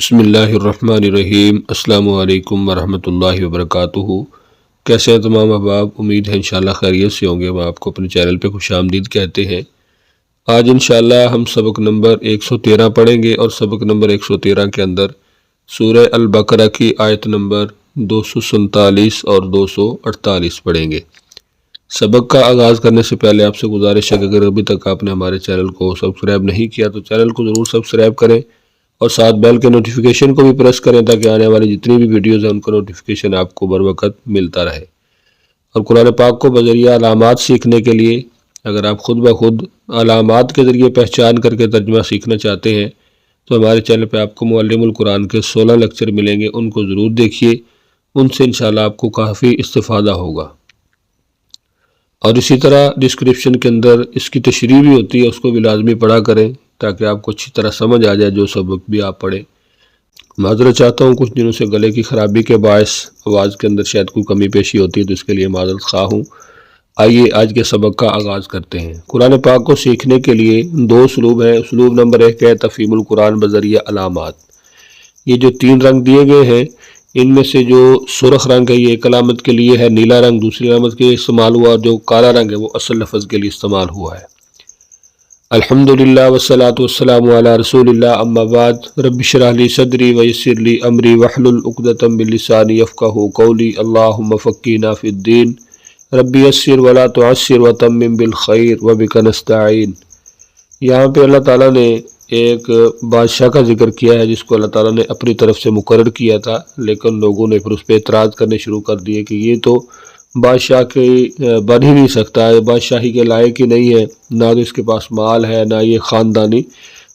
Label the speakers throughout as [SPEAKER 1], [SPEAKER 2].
[SPEAKER 1] بسم اللہ الرحمن الرحیم۔ السلام علیکم ورحمۃ اللہ وبرکاتہ۔ کیسے ہیں تمام احباب؟ امید ہے انشاءاللہ خیریت سے ہوں گے۔ ہم آپ کو اپنے چینل پہ خوش آمدید کہتے ہیں۔ آج انشاءاللہ ہم سبق نمبر 113 پڑھیں گے اور سبق نمبر 113 کے اندر سورہ البقرہ کی آیت نمبر 247 اور 248 پڑھیں گے۔ سبق کا آغاز کرنے سے پہلے آپ سے گزارش ہے کہ اگر ابھی تک آپ نے ہمارے چینل کو سبسکرائب نہیں کیا تو چینل کو ضرور سبسکرائب کریں اور ساتھ بیل کے نوٹیفیکیشن کو بھی پریس کریں تاکہ آنے والی جتنی بھی ویڈیوز ہیں ان کا نوٹیفیکیشن آپ کو بر وقت ملتا رہے۔ اور قرآن پاک کو بذریعہ علامات سیکھنے کے لیے اگر آپ خود بخود علامات کے ذریعے پہچان کر کے ترجمہ سیکھنا چاہتے ہیں تو ہمارے چینل پہ آپ کو معلم القرآن کے 16 لیکچر ملیں گے، ان کو ضرور دیکھیے، ان سے انشاءاللہ آپ کو کافی استفادہ ہوگا۔ اور اسی طرح ڈسکرپشن کے اندر اس کی تشریح بھی ہوتی ہے، اس کو بھی لازمی پڑھا کریں تاکہ آپ کو اچھی طرح سمجھ آ جائے جو سبق بھی آپ پڑھیں۔ معذرت چاہتا ہوں، کچھ دنوں سے گلے کی خرابی کے باعث آواز کے اندر شاید کوئی کمی پیشی ہوتی ہے تو اس کے لیے معذرت خواہ ہوں۔ آئیے آج کے سبق کا آغاز کرتے ہیں۔ قرآن پاک کو سیکھنے کے لیے 2 اسلوب ہیں۔ اسلوب نمبر 1 ہے تفہیم القرآن بذریعہ علامات۔ یہ جو 3 رنگ دیے گئے ہیں ان میں سے جو سرخ رنگ ہے یہ ایک علامت کے لیے ہے، نیلا رنگ دوسری علامت کے لیے استعمال ہوا، اور جو کالا رنگ ہے وہ اصل لفظ کے لیے استعمال ہوا ہے۔ الحمدللہ والصلاة والسلام علی رسول اللہ، اما بعد، رب اشرح لی صدری ویسر لی امری واحلل عقدۃ من لسانی یفقہوا قولی، اللہم فقہنا فی الدین، رب یسر ولا تعسر وتمم بالخیر وبک نستعین۔ یہاں پہ اللہ تعالیٰ نے ایک بادشاہ کا ذکر کیا ہے جس کو اللہ تعالیٰ نے اپنی طرف سے مقرر کیا تھا، لیکن لوگوں نے پھر اس پہ اعتراض کرنے شروع کر دیے کہ یہ تو بادشاہ کے بن ہی نہیں سکتا ہے، بادشاہی کے لائق ہی نہیں ہے، نہ تو اس کے پاس مال ہے نہ یہ خاندانی۔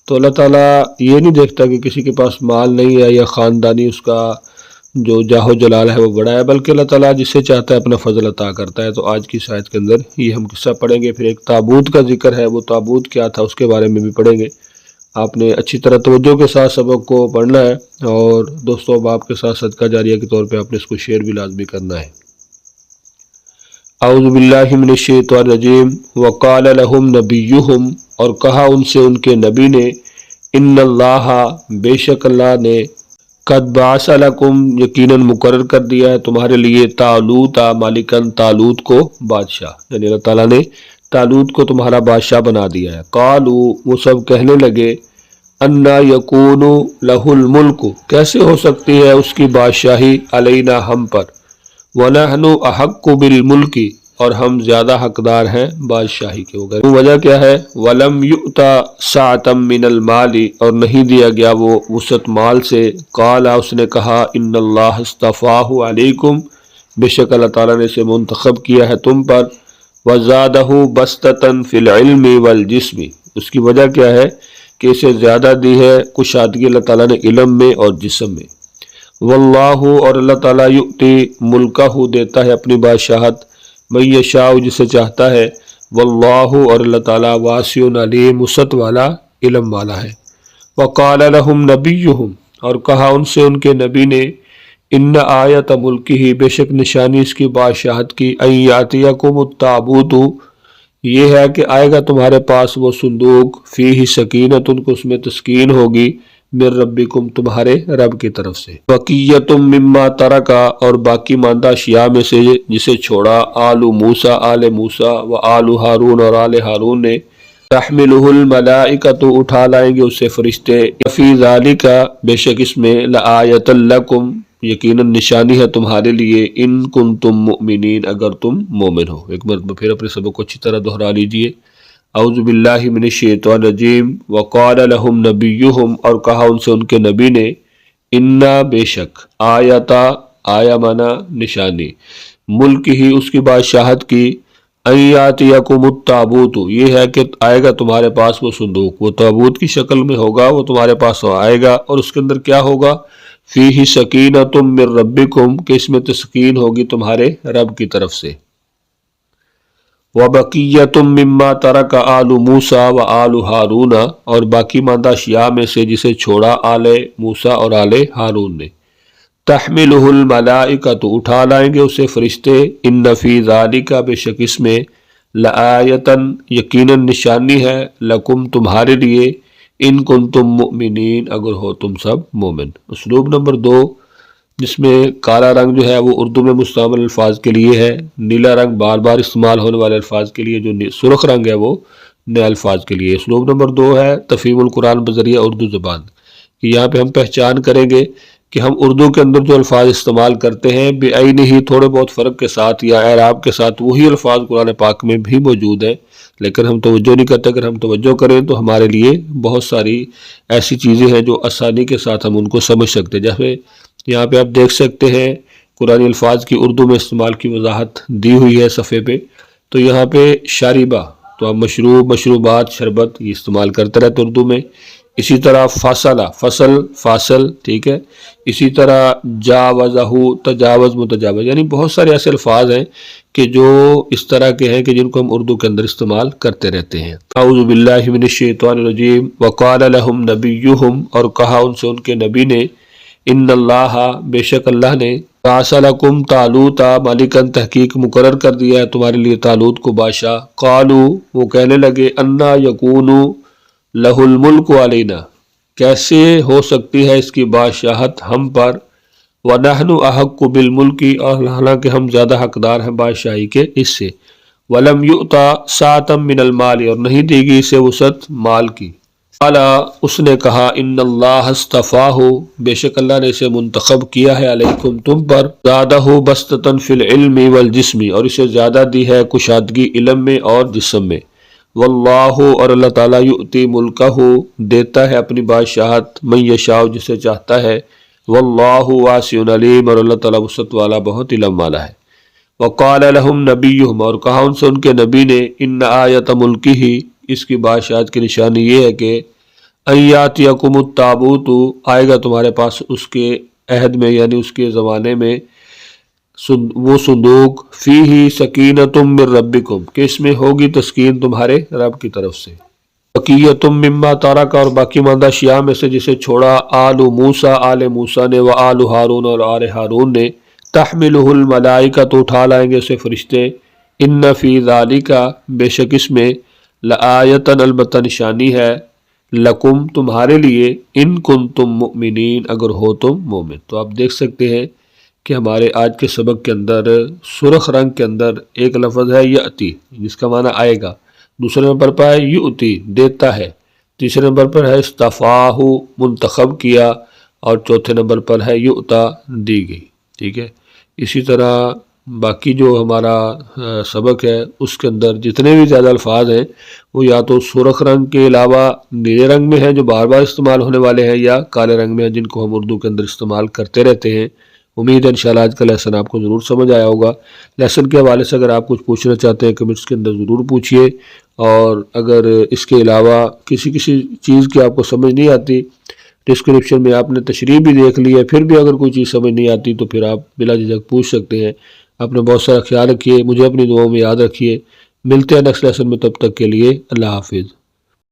[SPEAKER 1] تو اللہ تعالیٰ یہ نہیں دیکھتا کہ کسی کے پاس مال نہیں ہے یا خاندانی اس کا جو جاہ و جلال ہے وہ بڑا ہے، بلکہ اللہ تعالیٰ جسے چاہتا ہے اپنا فضل عطا کرتا ہے۔ تو آج کی اس آیت کے اندر یہ ہم قصہ پڑھیں گے۔ پھر ایک تابوت کا ذکر ہے، وہ تابوت کیا تھا اس کے بارے میں بھی پڑھیں گے۔ آپ نے اچھی طرح توجہ کے ساتھ سبق کو پڑھنا ہے اور دوستوں احباب کے ساتھ صدقہ جاریہ کے طور پہ آپ نے اس کو شیئر بھی لازمی کرنا ہے۔ اعوذ باللہ من الشیطان الرجیم۔ وقال لهم نبیہم، اور کہا ان سے ان کے نبی نے، ان اللہ، بے شک اللہ نے، قد بعث لکم، یقیناً مقرر کر دیا ہے تمہارے لیے، طالوت مالکن، طالوت کو بادشاہ، یعنی اللہ تعالیٰ نے طالوت کو تمہارا بادشاہ بنا دیا ہے۔ قالوا، وہ سب کہنے لگے، انا یکون لہ الملک، کیسے ہو سکتی ہے اس کی بادشاہی، علینا ہم پر، وَنَحْنُ أَحَقُّ بِالْمُلْكِ، اور ہم زیادہ حقدار ہیں بادشاہی کے۔ وجہ کیا ہے؟ وَلَمْ يُؤْتَ سَعْةً مِّنَ الْمَالِ، اور نہیں دیا گیا وہ وسعت مال سے۔ قال، اس نے کہا، ان اللہ اصطفاہ علیکم، بے شک اللہ تعالیٰ نے اسے منتخب کیا ہے تم پر، وزادہ بسطۃ فی العلم والجسم، اس کی وجہ کیا ہے کہ اسے زیادہ دی ہے کشادگی اللہ تعالیٰ نے علم میں اور جسم میں۔ واللہ، اور اللہ تعالیٰ، یؤتی ملکہ، دیتا ہے اپنی بادشاہت، من یشاء، جسے چاہتا ہے، واللہ، اور اللہ تعالیٰ، واسع علیم، وسعت والا، علم والا ہے۔ وقال لهم نبیہم، اور کہا ان سے ان کے نبی نے، ان آیت ملکہ، بے شک نشانی اس کی بادشاہت کی، ان یاتیکم التابوت، یہ ہے کہ آئے گا تمہارے پاس وہ صندوق، فیہ سکینۃ، کو اس میں تسکین ہوگی، من ربکم، تمہارے رب کی طرف سے، بقیۃ مما ترکا، اور باقی ماندہ اشیاء میں سے جسے چھوڑا، آل موسیٰ، آل موسیٰ، و آل ہارون، اور آل ہارون نے، تحملہ الملائکۃ، اٹھا لائیں گے اسے فرشتے، فی ذالک، بے شک اس میں، لآیۃ لکم، یقیناً نشانی ہے تمہارے لیے، ان کنتم مؤمنین، اگر تم مومن ہو۔ ایک مرتبہ پھر اپنے سبق کو اچھی طرح دہرا لیجئے۔ اعوذ باللہ من الشیطان الرجیم۔ وقال لهم نبیہم، اور کہا ان سے ان کے نبی نے، انا، بے شک، آیتا، آیا مانا نشانی، ملک ہی، اس کی بادشاہت کی، ان یاتیکم التابوت، یہ ہے کہ آئے گا تمہارے پاس وہ صندوق، وہ تابوت کی شکل میں ہوگا، وہ تمہارے پاس آئے گا، اور اس کے اندر کیا ہوگا؟ فیہ سکینۃ من ربکم، کہ اس میں تسکین ہوگی تمہارے رب کی طرف سے، وبقیۃ مما ترک آل موسیٰ و آل ہارون، اور باقی ماندہ اشیاء میں سے جسے چھوڑا آل موسیٰ اور آل ہارون نے، تحملہ الملائکۃ، اٹھا لائیں گے اسے فرشتے، ان فی ذالک، بے شک اس میں، لآیۃ، یقیناً نشانی ہے، لکم، تمہارے لیے، ان کنتم مؤمنین اگر ہو تم سب مومن۔ اسلوب نمبر 2 جس میں کالا رنگ جو ہے وہ اردو میں مستعمل الفاظ کے لیے ہے، نیلا رنگ بار بار استعمال ہونے والے الفاظ کے لیے، جو سرخ رنگ ہے وہ نئے الفاظ کے لیے۔ اسلوب نمبر 2 ہے تفہیم القرآن بذریعہ اردو زبان، کہ یہاں پہ ہم پہچان کریں گے کہ ہم اردو کے اندر جو الفاظ استعمال کرتے ہیں بعینہ ہی تھوڑے بہت فرق کے ساتھ یا اعراب کے ساتھ وہی الفاظ قرآن پاک میں بھی موجود ہیں، لیکن ہم توجہ نہیں کرتے۔ اگر ہم توجہ کریں تو ہمارے لیے بہت ساری ایسی چیزیں ہیں جو آسانی کے ساتھ ہم ان کو سمجھ سکتے ہیں۔ جیسے یہاں پہ آپ دیکھ سکتے ہیں قرآن الفاظ کی اردو میں استعمال کی وضاحت دی ہوئی ہے صفحے پہ۔ تو یہاں پہ شاربہ تو آپ مشروب، مشروبات، شربت یہ استعمال کرتے رہتے اردو میں۔ اسی طرح فاصلہ، فصل، فاصل، ٹھیک ہے۔ اسی طرح جاوزہ، تجاوز، متجاوز، یعنی بہت سارے ایسے الفاظ ہیں کہ جو اس طرح کے ہیں کہ جن کو ہم اردو کے اندر استعمال کرتے رہتے ہیں۔ اعوذ باللہ من الشیطان الرجیم وقال لهم نبیہم، اور کہا ان سے ان کے نبی نے، ان اللہ، بے شک اللہ نے، بعث لکم طالوت، مالکن تحقیق مقرر کر دیا ہے تمہارے لیے طالوت کو بادشاہ۔ قالوا، وہ کہنے لگے، انا یکون لہ الملک علینا، کیسے ہو سکتی ہے اس کی بادشاہت ہم پر، ونحن احق بالملک، اور حالانکہ ہم زیادہ حقدار ہیں بادشاہی کے اس سے، ولم یؤتا سعۃ من المال، اور نہیں دی گئی اسے وسعت مال کی۔ قال، اس نے کہا، ان اللہ اصطفاہ، بے شک اللہ نے اسے منتخب کیا ہے، علیکم تم پر، زادہ بسطۃ فی العلم والجسم، اور اسے زیادہ دی ہے کشادگی علم میں اور جسم میں۔ واللہ، اور اللہ تعالیٰ، یؤتی ملکہ، دیتا ہے اپنی بادشاہت، من یشاء، جسے چاہتا ہے، واللہ واسع علیم، اور اللہ تعالیٰ وسعت والا بہت علم والا ہے۔ وقال لهم نبیہم، اور کہا ان سے ان کے نبی نے، ان آیت ملکہ، اس کی بادشاہت کی نشانی یہ ہے کہ ان یاتیکم التابوت، آئے گا تمہارے پاس اس کے عہد میں یعنی اس کے زمانے میں وہ صندوق، فیہ سکینۃ من ربکم، کہ اس میں ہوگی تسکین تمہارے رب کی طرف سے، بقیۃ مما ترک، اور باقی ماندہ اشیاء میں سے جسے چھوڑا، آل موسیٰ، آل موسیٰ نے، و آل ہارون، اور آل ہارون نے، تحملہ الملائکہ، تو اٹھا لائیں گے اسے فرشتے، ان فی ذالک، بے شک اس میں، لآیۃ، البتہ نشانی ہے، لکم، تمہارے لیے، ان کنتم مؤمنین، اگر ہو تم مومن۔ تو آپ دیکھ سکتے ہیں کہ ہمارے آج کے سبق کے اندر سرخ رنگ کے اندر ایک لفظ ہے یأتی، جس کا معنی آئے گا، دوسرے نمبر پر ہے یؤتی، دیتا ہے، تیسرے نمبر پر ہے اصطفاہ، منتخب کیا، اور چوتھے نمبر پر ہے یؤتا، دی گئی، ٹھیک ہے۔ اسی طرح باقی جو ہمارا سبق ہے اس کے اندر جتنے بھی زیادہ الفاظ ہیں وہ یا تو سرخ رنگ کے علاوہ نیلے رنگ میں ہیں جو بار بار استعمال ہونے والے ہیں، یا کالے رنگ میں ہیں جن کو ہم اردو کے اندر استعمال کرتے رہتے ہیں۔ امید ہے انشاءاللہ آج کا لیسن آپ کو ضرور سمجھ آیا ہوگا۔ لیسن کے حوالے سے اگر آپ کچھ پوچھنا چاہتے ہیں کمنٹس کے اندر ضرور پوچھیے، اور اگر اس کے علاوہ کسی چیز کی آپ کو سمجھ نہیں آتی، ڈسکرپشن میں آپ نے تشریح بھی دیکھ لی ہے، پھر بھی اگر کوئی چیز سمجھ نہیں آتی تو پھر آپ بلا جھجک پوچھ سکتے ہیں۔ اپنا بہت سارا خیال رکھیے، مجھے اپنی دعاؤں میں یاد رکھیے۔ ملتے ہیں نیکسٹ لیسن میں، تب تک کے لیے اللہ حافظ۔